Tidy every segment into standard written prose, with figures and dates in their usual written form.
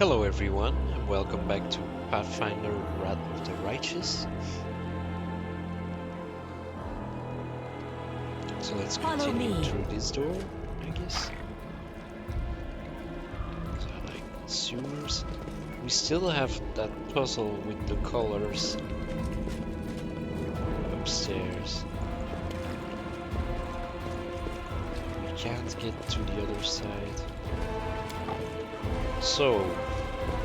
Hello everyone, and welcome back to Pathfinder Wrath of the Righteous. So let's continue through this door, I guess. So like sewers. We still have that puzzle with the colors upstairs. We can't get to the other side. So,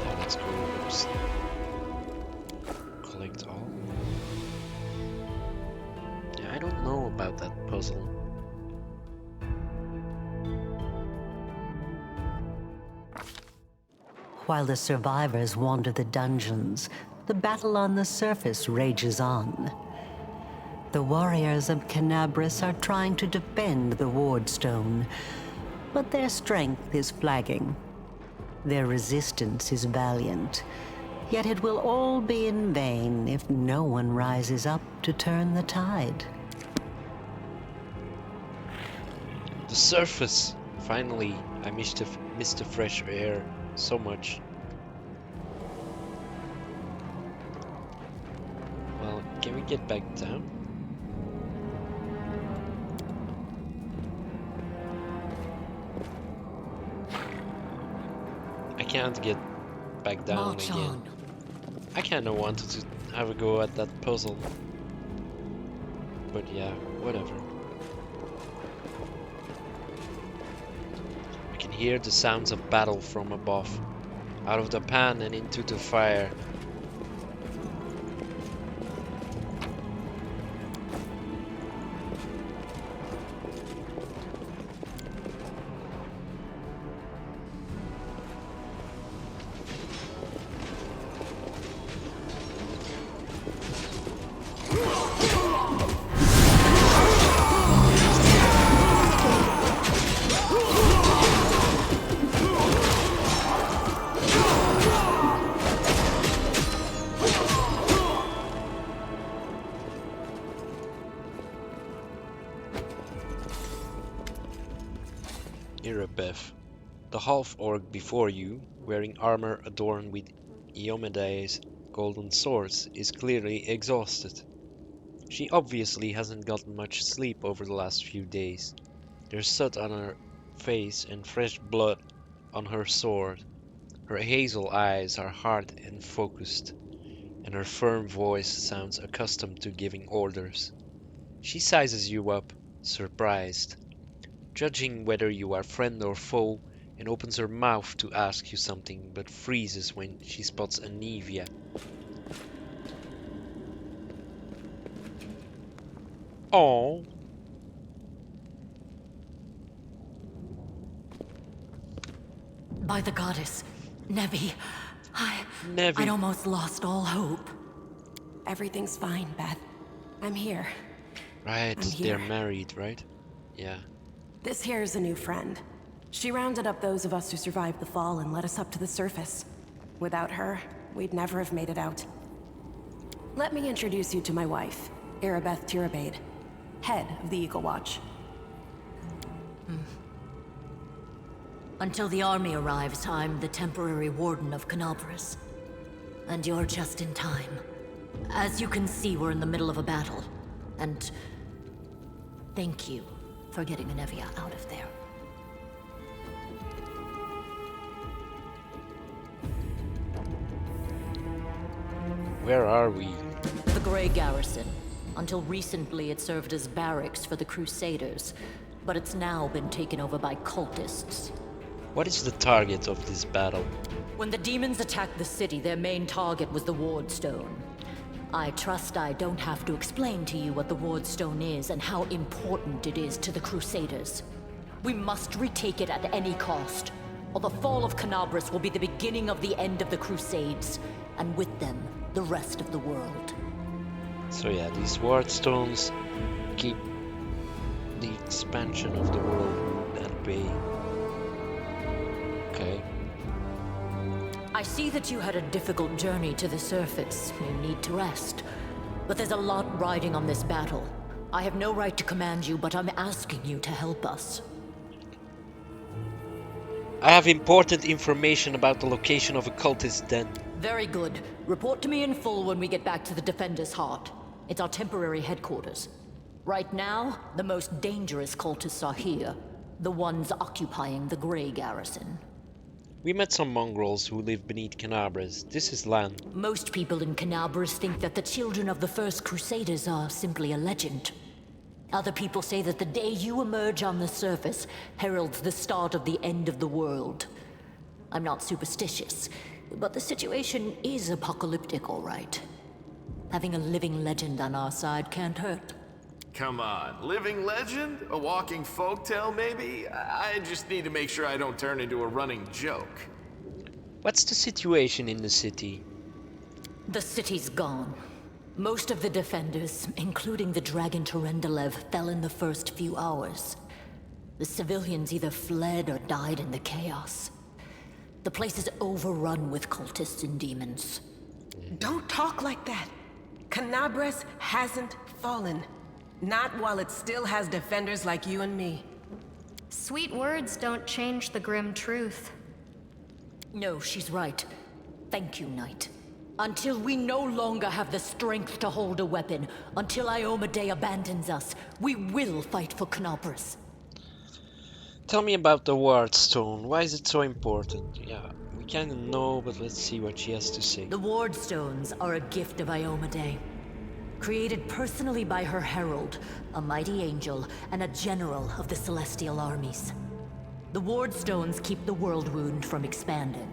yeah, let's go collect all. Yeah, I don't know about that puzzle. While the survivors wander the dungeons, the battle on the surface rages on. The warriors of Canabris are trying to defend the Wardstone, but their strength is flagging. Their resistance is valiant, yet it will all be in vain if no one rises up to turn the tide. The surface! Finally, I missed the fresh air so much. Well, can we get back down? I can't get back down March again. on. I kinda wanted to have a go at that puzzle. But yeah, whatever. I can hear the sounds of battle from above, out of the pan and into the fire. The half-orc before you, wearing armor adorned with Iomedae's golden swords, is clearly exhausted. She obviously hasn't gotten much sleep over the last few days. There's soot on her face and fresh blood on her sword. Her hazel eyes are hard and focused, and her firm voice sounds accustomed to giving orders. She sizes you up, surprised, judging whether you are friend or foe, and opens her mouth to ask you something, but freezes when she spots Anivia. Oh. By the goddess, Nevi, Nevi. I'd almost lost all hope. Everything's fine, Beth. I'm here. Right, I'm here. they're married, right? Yeah. This here is a new friend. She rounded up those of us who survived the fall and led us up to the surface. Without her, we'd never have made it out. Let me introduce you to my wife, Arabeth Tirabade, head of the Eagle Watch. Until the army arrives, I'm the temporary warden of Canabris. And you're just in time. As you can see, we're in the middle of a battle. And thank you for getting Anivia out of there. Where are we? The Grey Garrison. Until recently, it served as barracks for the Crusaders, but it's now been taken over by cultists. What is the target of this battle? When the demons attacked the city, their main target was the Wardstone. I trust I don't have to explain to you what the Wardstone is and how important it is to the Crusaders. We must retake it at any cost, or the fall of Canabris will be the beginning of the end of the Crusades, and with them, the rest of the world. So yeah, these wardstones keep the expansion of the world at bay. Okay. I see that you had a difficult journey to the surface. You need to rest. But there's a lot riding on this battle. I have no right to command you, but I'm asking you to help us. I have important information about the location of a cultist den. Very good. Report to me in full when we get back to the Defender's Heart. It's our temporary headquarters. Right now, the most dangerous cultists are here. The ones occupying the Grey Garrison. We met some mongrels who live beneath Canabras. This is land. Most people in Canabras think that the children of the First Crusaders are simply a legend. Other people say that the day you emerge on the surface heralds the start of the end of the world. I'm not superstitious, but the situation is apocalyptic, all right. Having a living legend on our side can't hurt. Come on, living legend? A walking folktale, maybe? I just need to make sure I don't turn into a running joke. What's the situation in the city? The city's gone. Most of the defenders, including the Dragon Terendelev, fell in the first few hours. The civilians either fled or died in the chaos. The place is overrun with cultists and demons. Don't talk like that. Canabras hasn't fallen. Not while it still has defenders like you and me. Sweet words don't change the grim truth. No, she's right. Thank you, Knight. Until we no longer have the strength to hold a weapon, until Iomedae abandons us, we will fight for Canabras. Tell me about the Ward Stone. Why is it so important? Yeah, we kind of know, but let's see what she has to say. The Ward Stones are a gift of Iomedae. Created personally by her herald, a mighty angel, and a general of the Celestial armies. The Ward Stones keep the World Wound from expanding.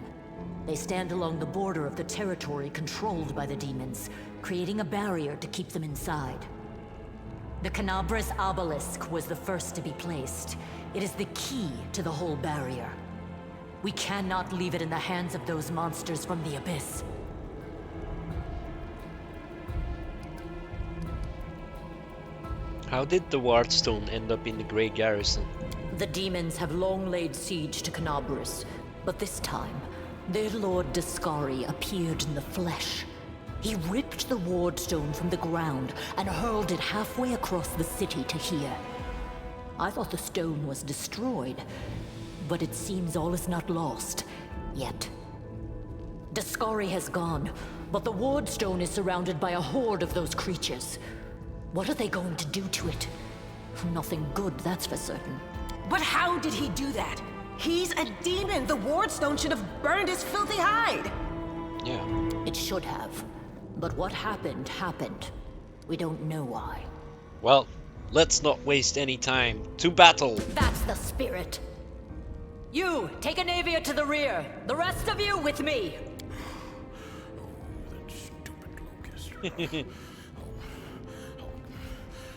They stand along the border of the territory controlled by the demons, creating a barrier to keep them inside. The Canabras Obelisk was the first to be placed. It is the key to the whole barrier. We cannot leave it in the hands of those monsters from the Abyss. How did the Ward Stone end up in the Grey Garrison? The demons have long laid siege to Canabras, but this time, their lord Dascari appeared in the flesh. He ripped the Ward Stone from the ground and hurled it halfway across the city to here. I thought the stone was destroyed, but it seems all is not lost, yet. Dascari has gone, but the Ward Stone is surrounded by a horde of those creatures. What are they going to do to it? Nothing good, that's for certain. But how did he do that? He's a demon! The Ward Stone should have burned his filthy hide! Yeah. It should have. But what happened, happened. We don't know why. Well, let's not waste any time. To battle! That's the spirit. You, take a Navia to the rear. The rest of you with me. That stupid locust.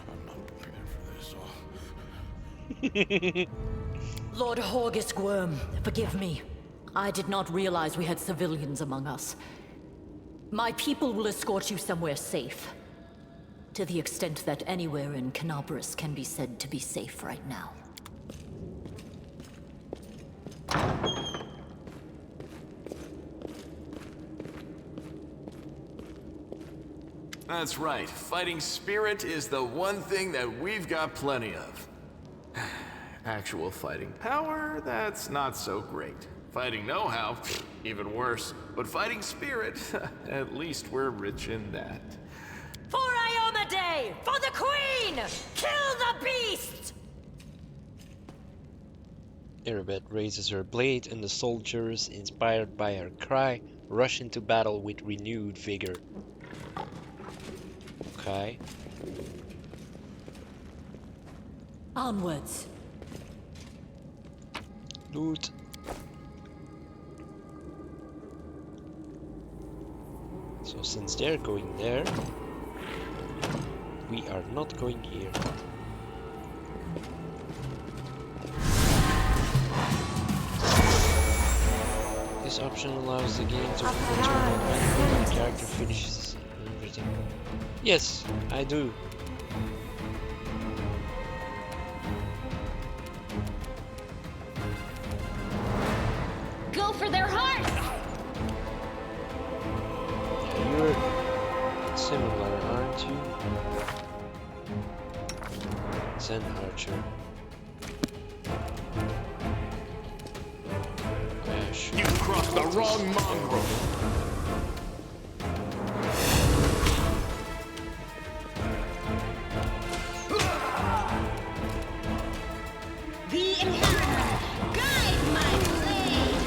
I'm not prepared for this. Lord Horgus Worm, forgive me. I did not realize we had civilians among us. My people will escort you somewhere safe. To the extent that anywhere in Canabras can be said to be safe right now. That's right. Fighting spirit is the one thing that we've got plenty of. Actual fighting power, that's not so great. Fighting know-how, even worse. But fighting spirit, at least we're rich in that. For Iomedae! For the Queen! Kill the beast! Erebet raises her blade and the soldiers, inspired by her cry, rush into battle with renewed vigor. Okay. Onwards. Loot. So since they're going there, we are not going here. This option allows the game to return when the character finishes everything. Yes, I do. Go for their hearts! You're similar, aren't you? Zen Archer. wrong mongrel. The inheritor, guide my blade!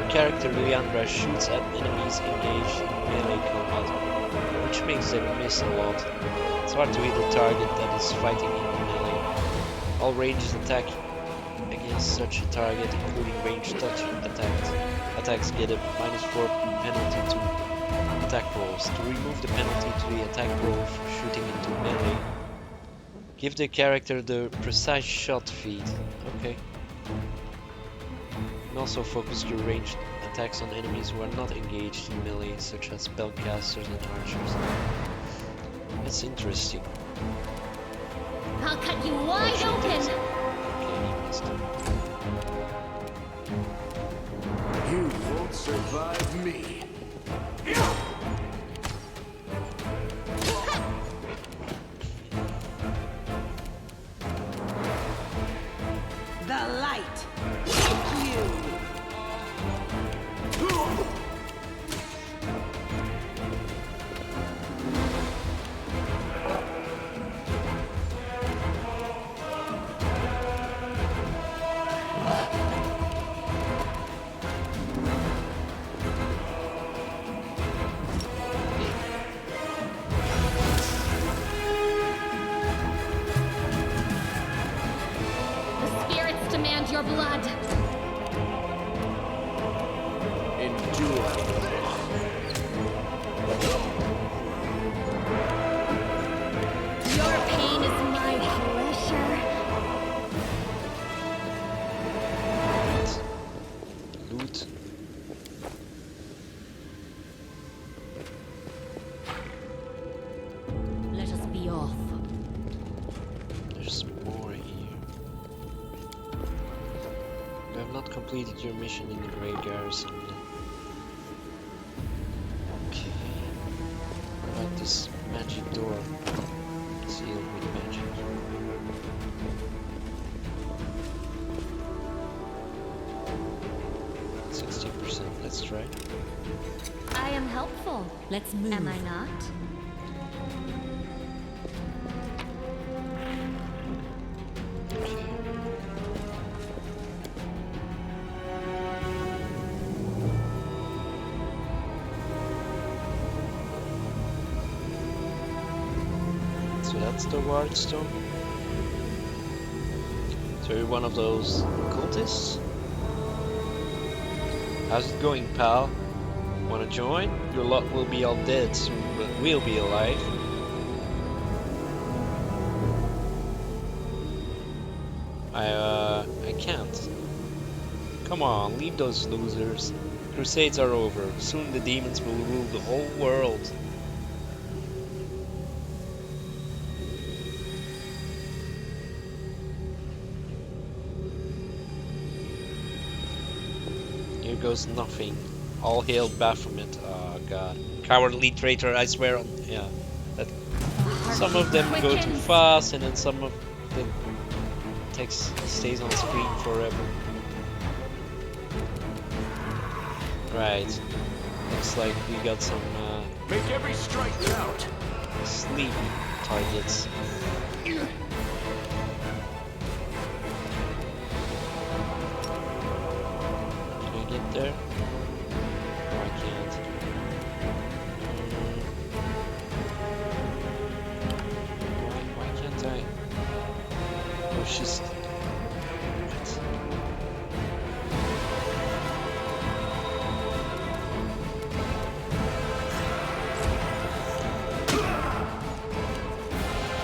Character Leandra shoots at enemies engaged in melee combat, which makes them miss a lot. It's hard to hit a target that is fighting in melee. All ranges attack against such a target, including ranged touch attacks get a -4 penalty to attack rolls. To remove the penalty to the attack roll for shooting into melee, give the character the precise shot feat. Okay. And also focus your ranged attacks on enemies who are not engaged in melee, such as spellcasters and archers. That's interesting. I'll cut you wide open! Okay, he missed. You won't survive me. The light with you! The spirits demand your blood! Endure this. Your pain is my pleasure! Loot. Let us be off. There's more here. You have not completed your mission in the Grey Garrison yet. Okay. What about this magic door? Sealed with magic. Let's try. I am helpful. Let's move. Am I not? So that's the ward stone. So you're one of those cultists? How's it going, pal? Wanna join? Your lot will be all dead soon, but we'll be alive. I can't. Come on, leave those losers. Crusades are over. Soon the demons will rule the whole world. Here goes nothing. All hail Baphomet. Oh god. Cowardly traitor, I swear on... Yeah. That some of them go too fast and then some of them stays on screen forever. Right. Looks like we got some Make every strike count. sleep targets. Can I get there? No, I can't. Why can't I? Oh, she's...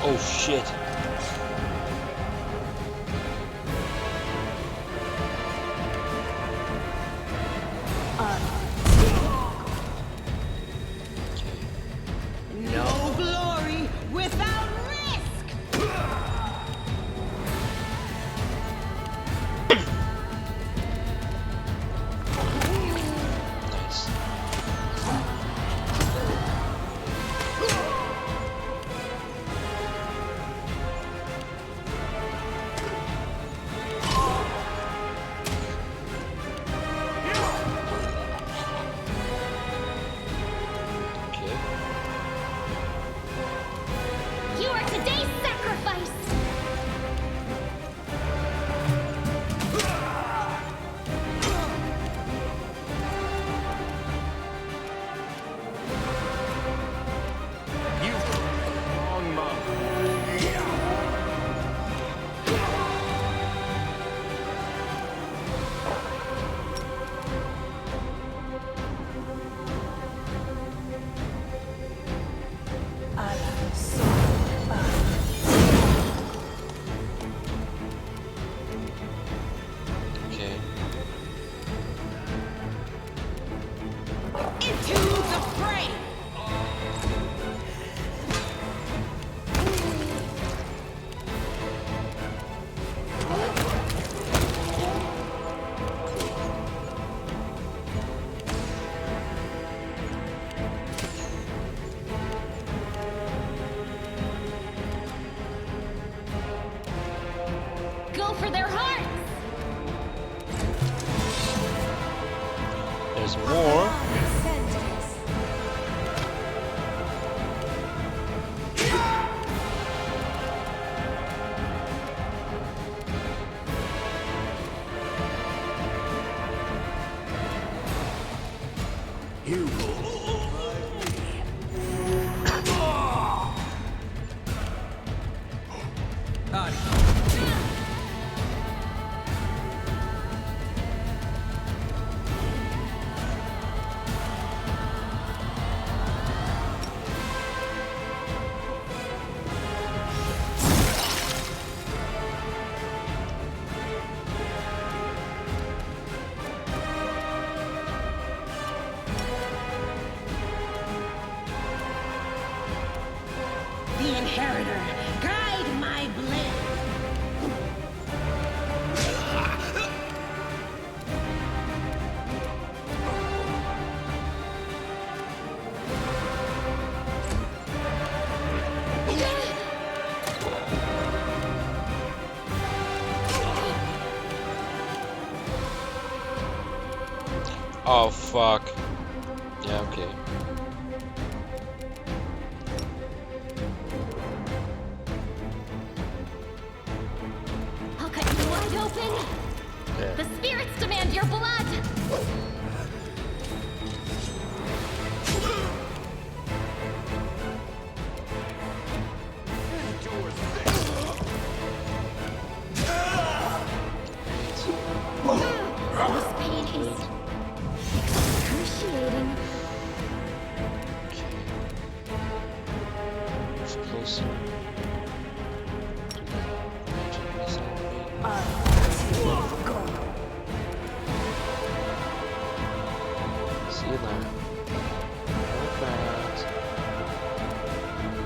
Oh shit. more. You The Inheritor, guide my blade. Oh fuck. Yeah, okay. I'll cut you wide open. Yeah. The spirits demand your blood. This pain is excruciating. Move closer. Magic missile beam. See you now. Not bad.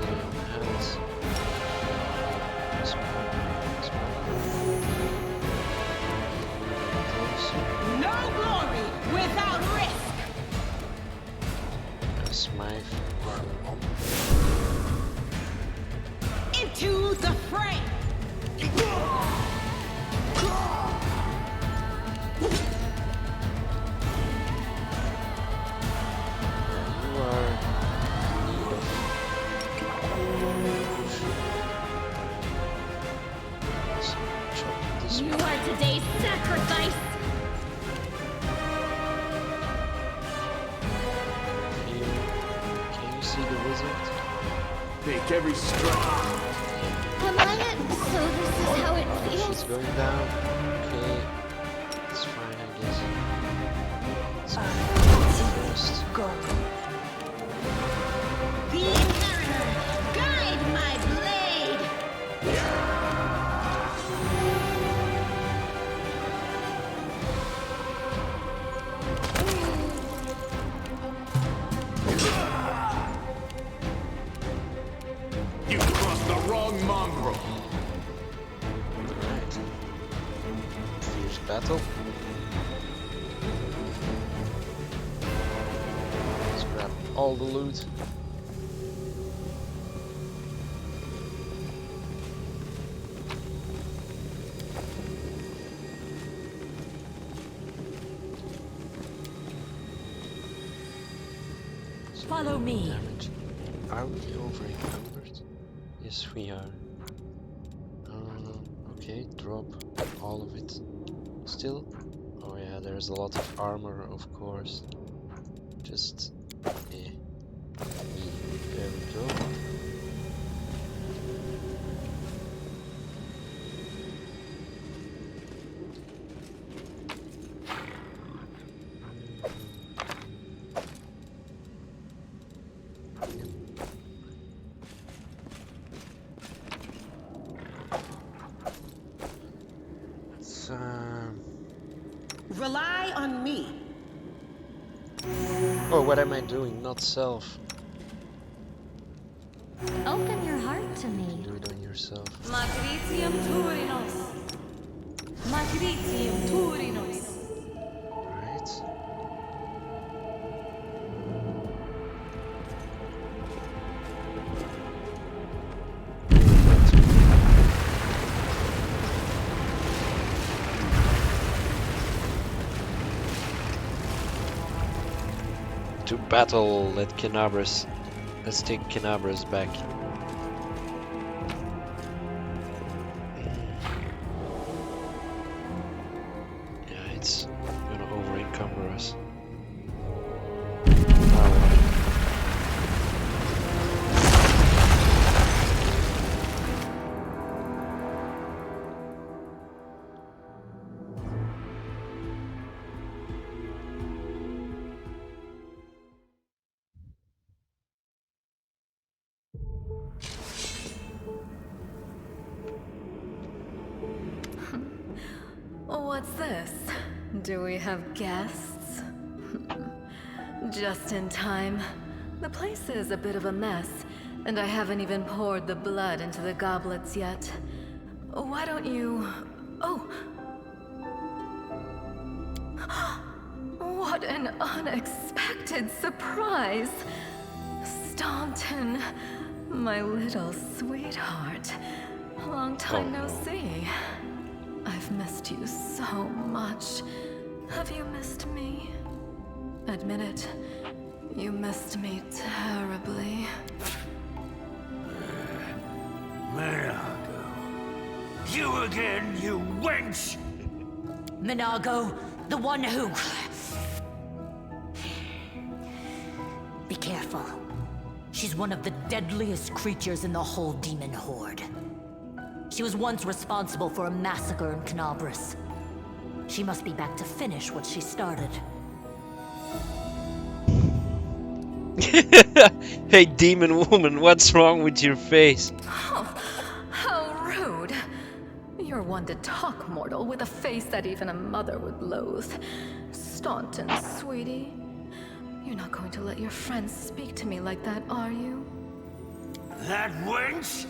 Lay on hands. Closer. No glory without risk. Smite. Into the fray. You are in need of chop this You are today's sacrifice. here. Can you see the wizard? take every strike. Am I it? So this is how it She's feels. going down. Okay. It's fine, I guess. First. The Inheritor, guide my blade. You crossed the wrong mongrel. Alright. Fierce battle. Let's grab all the loot. Follow me. Damage. Are we over encumbered? Yes, we are. Okay, drop all of it. Still? Oh yeah, there's a lot of armor, of course. Just, eh. There we go. Let's, Rely on me. oh, what am I doing? Not self. Open your heart to me. Do it on yourself. Matricium Turinos. Matricium Turinos. Alright. To battle, let's take Canabras back. Yeah, it's gonna over-encumber us. What's this? Do we have guests? Just in time. The place is a bit of a mess, and I haven't even poured the blood into the goblets yet. Why don't you... Oh! What an unexpected surprise! Staunton, my little sweetheart. Long time no see. I've missed you so much. Have you missed me? Admit it. You missed me terribly. Minago. You again, you wench! Minago, the one who... Be careful. She's one of the deadliest creatures in the whole demon horde. She was once responsible for a massacre in Canabras. She must be back to finish what she started. Hey, demon woman, what's wrong with your face? Oh, how rude. You're one to talk, mortal, with a face that even a mother would loathe. Staunton, sweetie. You're not going to let your friends speak to me like that, are you? That wench?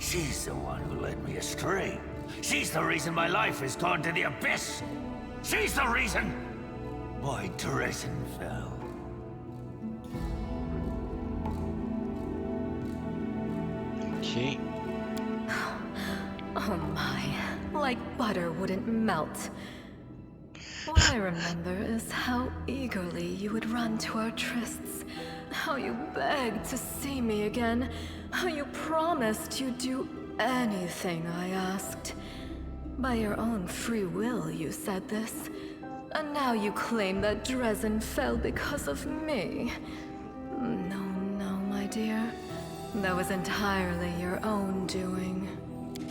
She's the one who led me astray. She's the reason my life has gone to the abyss. She's the reason why Dresden fell. Okay. Oh my, like butter wouldn't melt. What I remember is how eagerly you would run to our trysts, how you begged to see me again, how you promised you'd do anything I asked. By your own free will, you said this. And now you claim that Dresden fell because of me. No, no, my dear. That was entirely your own doing.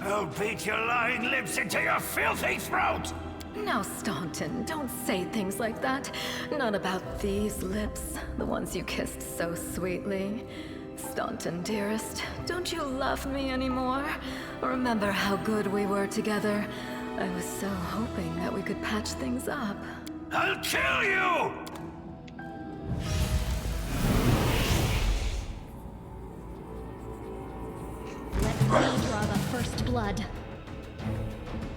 I'll beat your lying lips into your filthy throat! Now, Staunton, don't say things like that. Not about these lips, the ones you kissed so sweetly. Staunton, dearest, don't you love me anymore? Remember how good we were together? I was so hoping that we could patch things up. I'll kill you! Let me draw the first blood.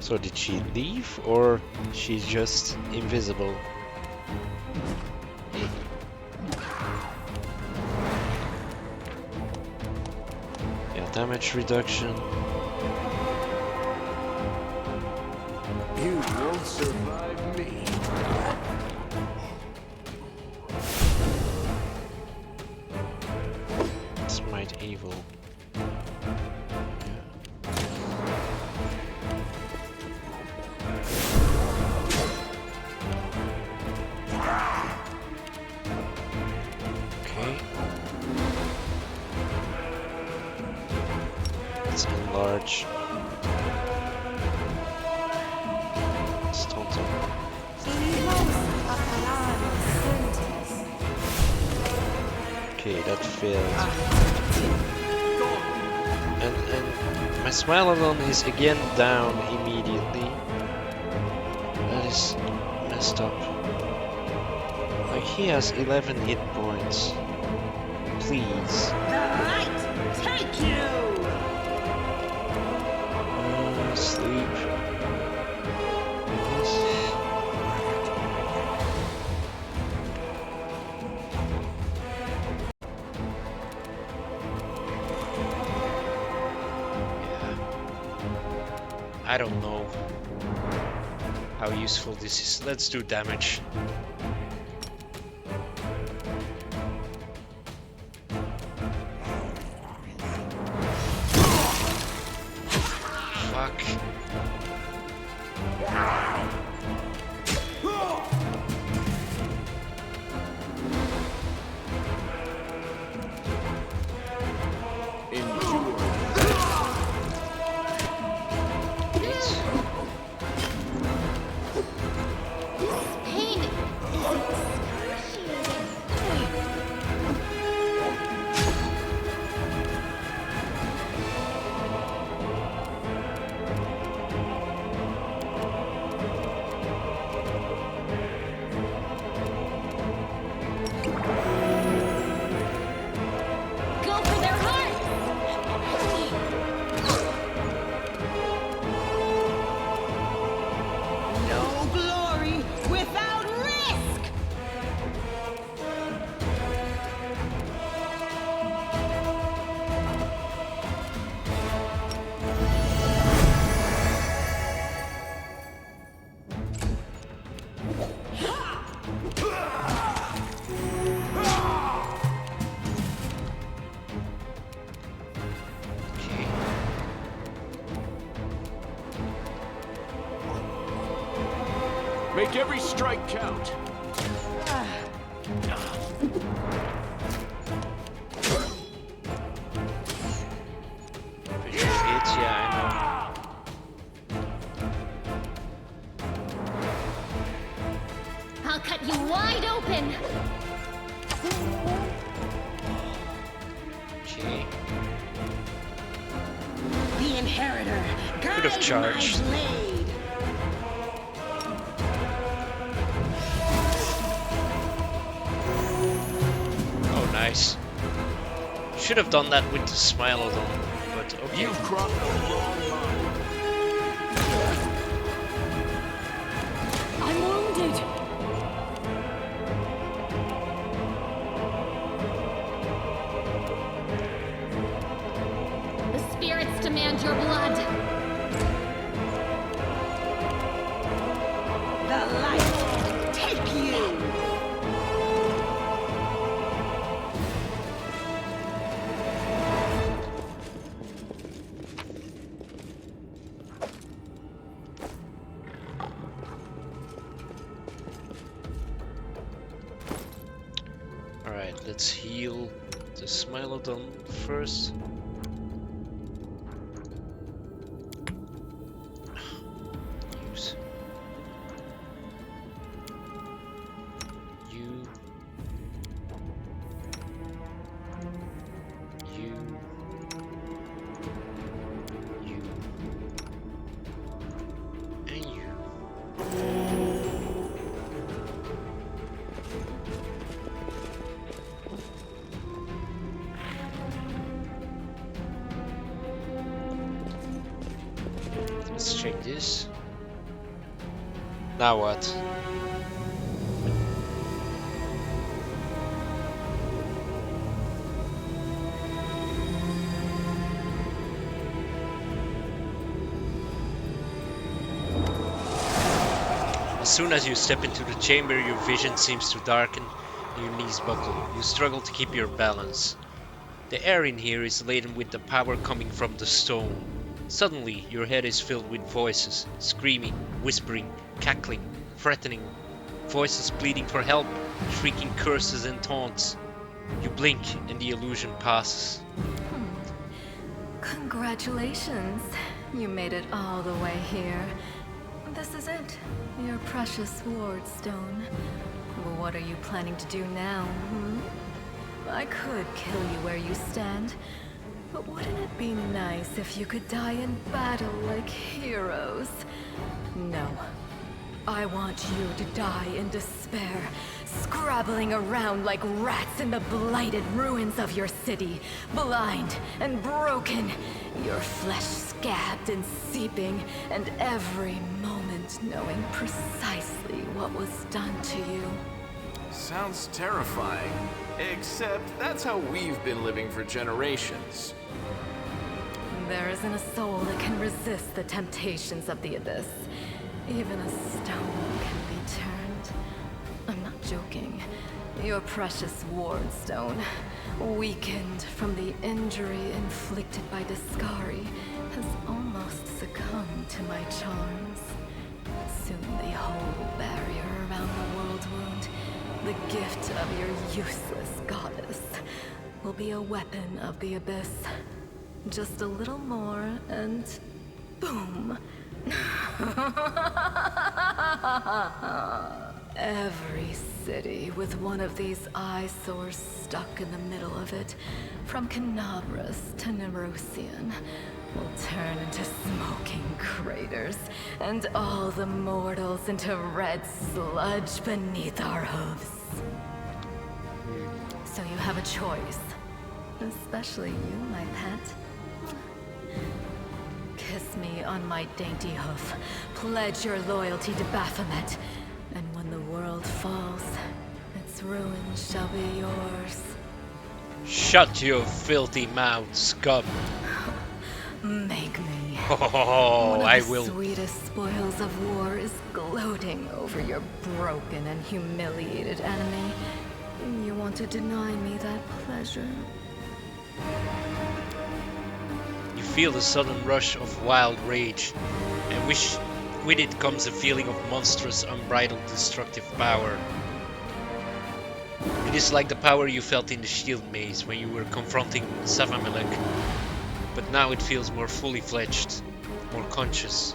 So did she leave, or she's just invisible? Yeah, damage reduction. You won't survive me. Smite evil. Okay. Let's enlarge. Staunton. Okay, that failed. And my Smilodon is again down immediately. That is messed up. Like, he has 11 hit points. Please. The light take you! Sleep. Yes. I don't know how useful this is. Let's do damage. Make every strike count. Visual hits, yeah, I know. I'll cut you wide open. Okay. The Inheritor. Could have charged. My blade. Oh, nice. Should have done that with the Smilodon, but okay. You've crossed a long line. I'm wounded. The spirits demand your blood. The light. Take you. Alright, let's heal the Smilodon first. Use you. You. You. And you. Let's check this. Now what? As soon as you step into the chamber, your vision seems to darken and your knees buckle. You struggle to keep your balance. The air in here is laden with the power coming from the stone. Suddenly, your head is filled with voices, screaming, whispering, cackling, threatening. Voices pleading for help, shrieking curses and taunts. You blink and the illusion passes. Congratulations. You made it all the way here. This is it. Your precious ward stone. Well, what are you planning to do now, I could kill you where you stand. But wouldn't it be nice if you could die in battle like heroes? No. I want you to die in despair, scrabbling around like rats in the blighted ruins of your city, blind and broken, your flesh scabbed and seeping, and every moment knowing precisely what was done to you. Sounds terrifying. Except that's how we've been living for generations. There isn't a soul that can resist the temptations of the abyss. Even a stone can be turned. I'm not joking. Your precious ward stone, weakened from the injury inflicted by Discari, has almost succumbed to my charms. Soon the whole barrier around the world wound, the gift of your useless goddess, will be a weapon of the abyss. Just a little more and boom. Every city with one of these eyesores stuck in the middle of it, from Canabras to Nerosian, will turn into smoking craters, and all the mortals into red sludge beneath our hooves. So you have a choice. Especially you, my pet. Kiss me on my dainty hoof. Pledge your loyalty to Baphomet. And when the world falls, its ruins shall be yours. Shut your filthy mouth, scum. Make me. Oh, One of I the will. sweetest spoils of war is gloating over your broken and humiliated enemy. You want to deny me that pleasure? You feel the sudden rush of wild rage and wish With it comes a feeling of monstrous, unbridled, destructive power. It is like the power you felt in the shield maze when you were confronting Savamelek, but now it feels more fully fledged, more conscious.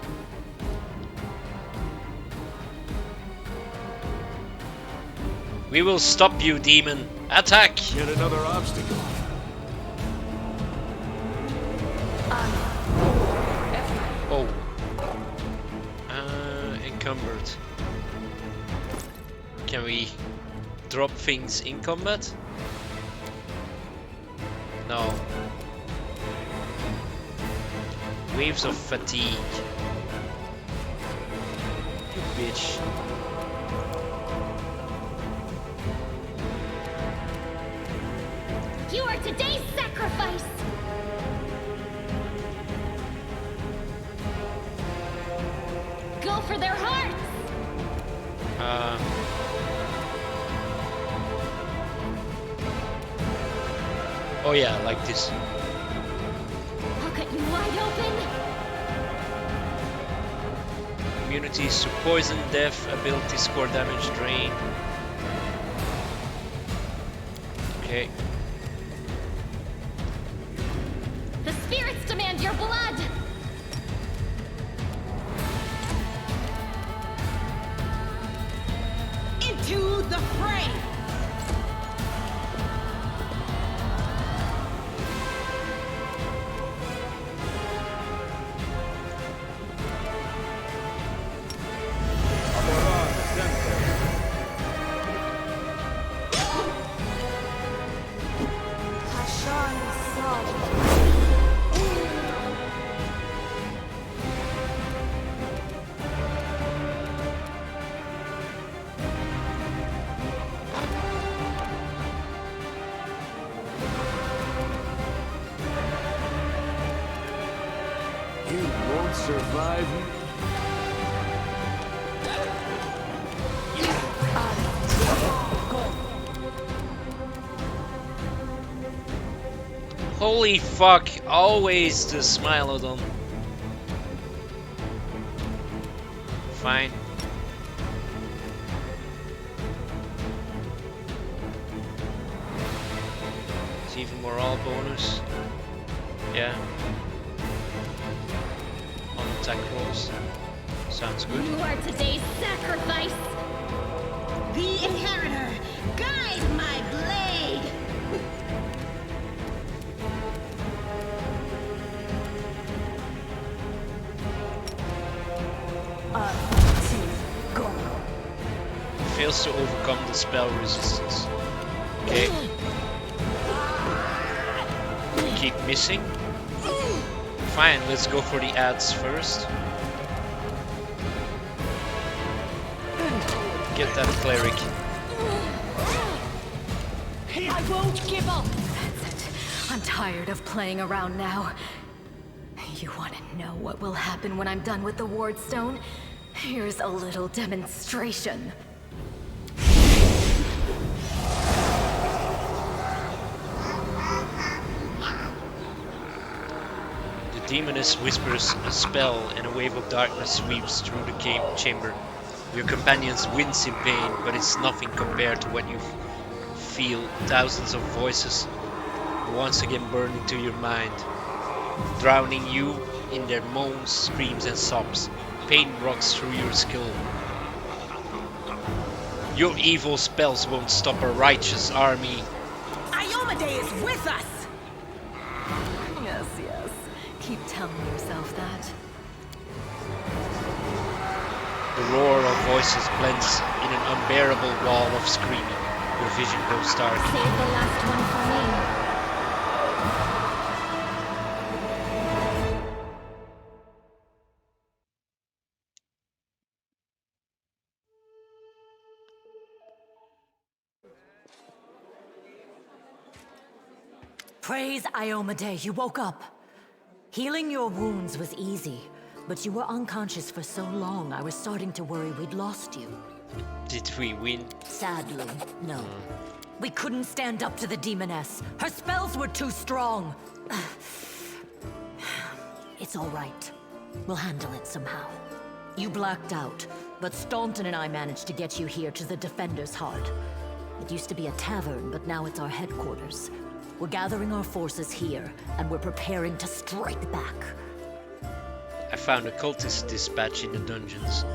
We will stop you, demon! Attack! Yet another obstacle. Oh. Encumbered. Can we drop things in combat? No. Waves of fatigue. You bitch. You are today's sacrifice! Go for their hearts! Oh yeah, like this. I'll cut you wide open! Immunities to poison, death, ability score damage, drain. Okay. The spirits demand your blood! Into the fray! You won't survive. Holy fuck, always the Smilodon. Fine. It's even more all bonus. Yeah. On attack rolls. Sounds good. You are today's sacrifice! The Inheritor, guide my blade! Fails to overcome the spell resistance. Okay. Keep missing. Fine, let's go for the ads first. Get that cleric. I won't give up! That's it. I'm tired of playing around now. You want to know what will happen when I'm done with the Ward Stone? Here's a little demonstration. The demoness whispers a spell and a wave of darkness sweeps through the chamber. Your companions wince in pain, but it's nothing compared to when you feel thousands of voices once again burn into your mind, drowning you in their moans, screams and sobs. Pain rocks through your skull. Your evil spells won't stop a righteous army. Iomade is with us! Yes, yes. Keep telling yourself that. The roar of voices blends in an unbearable wall of screaming. Your vision goes dark. Save the last one for me. Praise Iomade, you woke up. Healing your wounds was easy, but you were unconscious for so long I was starting to worry we'd lost you. Did we win? Sadly, no. We couldn't stand up to the demoness. Her spells were too strong. It's all right. We'll handle it somehow. You blacked out, but Staunton and I managed to get you here to the Defender's Heart. It used to be a tavern, but now it's our headquarters. We're gathering our forces here, and we're preparing to strike back. I found a cultist dispatch in the dungeons.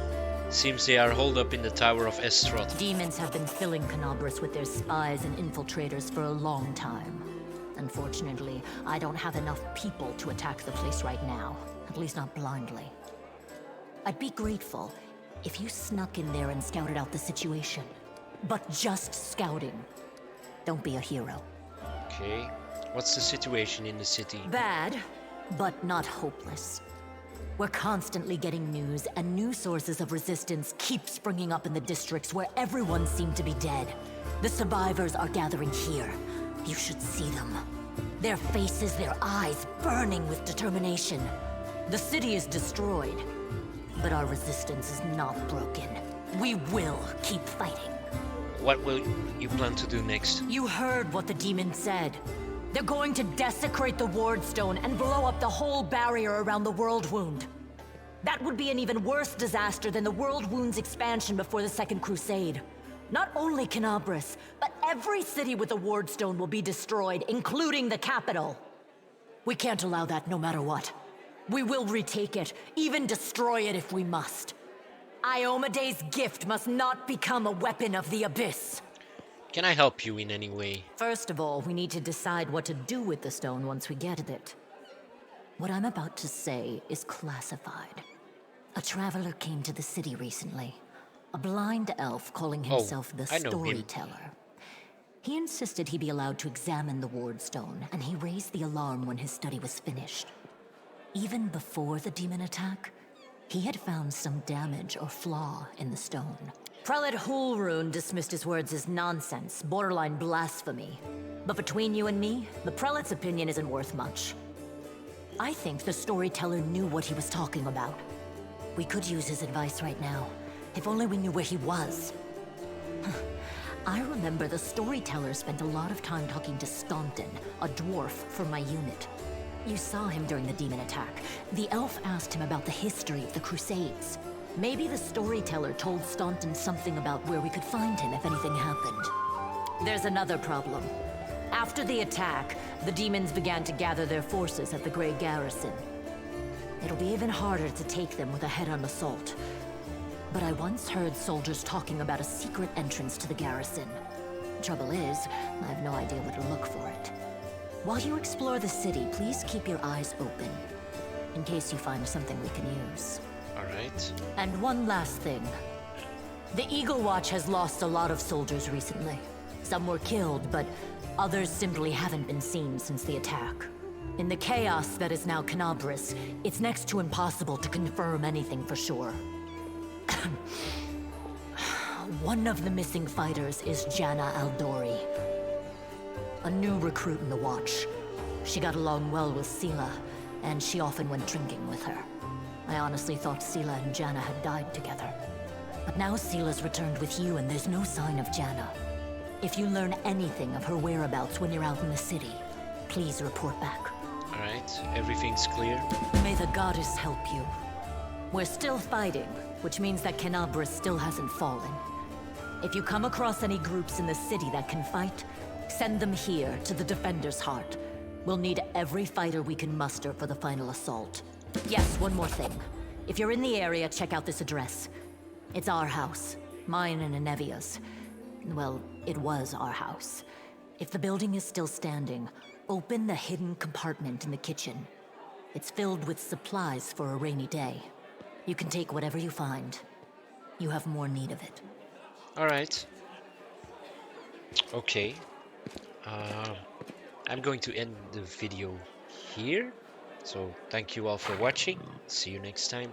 Seems they are holed up in the Tower of Estroth. Demons have been filling Canabras with their spies and infiltrators for a long time. Unfortunately, I don't have enough people to attack the place right now. At least not blindly. I'd be grateful if you snuck in there and scouted out the situation. But just scouting. Don't be a hero. Okay. What's the situation in the city? Bad, but not hopeless. We're constantly getting news, and new sources of resistance keep springing up in the districts where everyone seemed to be dead. The survivors are gathering here. You should see them. Their faces, their eyes burning with determination. The city is destroyed, but our resistance is not broken. We will keep fighting. What will you plan to do next? You heard what the demon said. They're going to desecrate the Ward Stone and blow up the whole barrier around the World Wound. That would be an even worse disaster than the World Wound's expansion before the Second Crusade. Not only Canabras, but every city with a Ward Stone will be destroyed, including the capital. We can't allow that no matter what. We will retake it, even destroy it if we must. Iomede's gift must not become a weapon of the Abyss. Can I help you in any way? First of all, we need to decide what to do with the stone once we get it. What I'm about to say is classified. A traveler came to the city recently. A blind elf calling himself the I know him. Storyteller. He insisted he be allowed to examine the Ward Stone, and he raised the alarm when his study was finished. Even before the demon attack, he had found some damage or flaw in the stone. Prelate Hulrune dismissed his words as nonsense, borderline blasphemy. But between you and me, the prelate's opinion isn't worth much. I think the Storyteller knew what he was talking about. We could use his advice right now, if only we knew where he was. I remember the Storyteller spent a lot of time talking to Staunton, a dwarf from my unit. You saw him during the demon attack. The elf asked him about the history of the Crusades. Maybe the Storyteller told Staunton something about where we could find him if anything happened. There's another problem. After the attack, the demons began to gather their forces at the Grey Garrison. It'll be even harder to take them with a head-on assault. But I once heard soldiers talking about a secret entrance to the garrison. Trouble is, I have no idea where to look for it. While you explore the city, please keep your eyes open, in case you find something we can use. Alright. And one last thing. The Eagle Watch has lost a lot of soldiers recently. Some were killed, but others simply haven't been seen since the attack. In the chaos that is now Canabras, it's next to impossible to confirm anything for sure. One of the missing fighters is Janna Aldori, a new recruit in the Watch. She got along well with Sela, and she often went drinking with her. I honestly thought Sela and Janna had died together. But now Sela's returned with you, and there's no sign of Janna. If you learn anything of her whereabouts when you're out in the city, please report back. Alright, everything's clear. May the goddess help you. We're still fighting, which means that Canabras still hasn't fallen. If you come across any groups in the city that can fight, send them here to the Defender's Heart. We'll need every fighter we can muster for the final assault. Yes, one more thing. If you're in the area, check out this address. It's our house. Mine and Inevia's. Well, it was our house. If the building is still standing, open the hidden compartment in the kitchen. It's filled with supplies for a rainy day. You can take whatever you find. You have more need of it. Alright. Okay. I'm going to end the video here. So thank you all for watching. See you next time.